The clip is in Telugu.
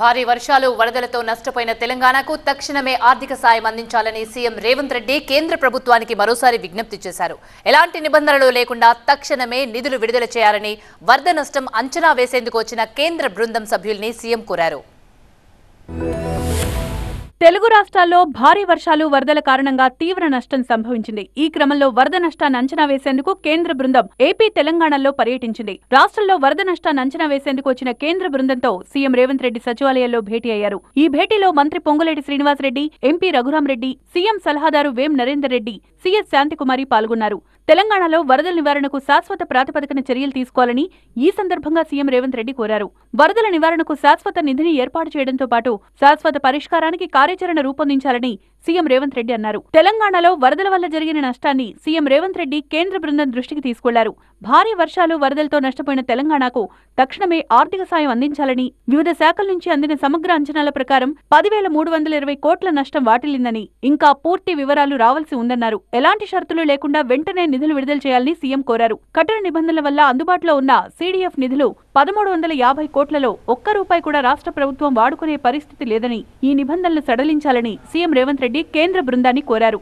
భారీ వర్షాలు వరదలతో నష్టపోయిన తెలంగాణకు తక్షణమే ఆర్థిక సాయం అందించాలని సీఎం రేవంత్ రెడ్డి కేంద్ర ప్రభుత్వానికి మరోసారి విజ్ఞప్తి చేశారు. ఎలాంటి నిబంధనలు లేకుండా తక్షణమే నిధులు విడుదల చేయాలని వరద నష్టం అంచనా వేసేందుకు వచ్చిన కేంద్ర బృందం సభ్యుల్ని సీఎం కోరారు. తెలుగు రాష్ట్రాల్లో భారీ వర్షాలు వరదల కారణంగా తీవ్ర నష్టం సంభవించింది. ఈ క్రమంలో వరద నష్టాన్ని అంచనా వేసేందుకు కేంద్ర బృందం ఏపీ తెలంగాణలో పర్యటించింది. రాష్ట్రంలో వరద నష్టాన్ని అంచనా వేసేందుకు వచ్చిన కేంద్ర బృందంతో సీఎం రేవంత్ రెడ్డి సచివాలయంలో భేటీ అయ్యారు. ఈ భేటీలో మంత్రి పొంగులేటి శ్రీనివాసరెడ్డి, ఎంపీ రఘురాంరెడ్డి, సీఎం సలహాదారు వేం నరేందర్ రెడ్డి, సీఎస్ శాంతికుమారి పాల్గొన్నారు. తెలంగాణలో వరదల నివారణకు శాశ్వత ప్రాతిపదికన చర్యలు తీసుకోవాలని ఈ సందర్భంగా సీఎం రేవంత్ రెడ్డి కోరారు. వరదల నివారణకు శాశ్వత నిధిని ఏర్పాటు చేయడంతో పాటు శాశ్వత పరిష్కారానికి కార్యాచరణ రూపొందించాలని సీఎం రేవంత్ రెడ్డి అన్నారు. తెలంగాణలో వరదల వల్ల జరిగిన నష్టాన్ని సీఎం రేవంత్ రెడ్డి కేంద్ర బృందం దృష్టికి తీసుకెళ్లారు. భారీ వర్షాలు వరదలతో నష్టపోయిన తెలంగాణకు తక్షణమే ఆర్థిక సాయం అందించాలని, వివిధ శాఖల నుంచి అందిన సమగ్ర అంచనాల ప్రకారం 10,320 కోట్ల నష్టం వాటిల్లిందని, ఇంకా పూర్తి వివరాలు రావాల్సి ఉందన్నారు. ఎలాంటి షరతులు లేకుండా వెంటనే నిధులు విడుదల చేయాలని సీఎం కోరారు. కఠిన నిబంధనల వల్ల అందుబాటులో ఉన్న సీడీఎఫ్ నిధులు 1,350 కోట్లలో ఒక్క రూపాయి కూడా రాష్ట్ర ప్రభుత్వం వాడుకునే పరిస్థితి లేదని, ఈ నిబంధనలు సడలించాలని సీఎం రేవంత్ రెడ్డి కేంద్ర బృందాన్ని కోరారు.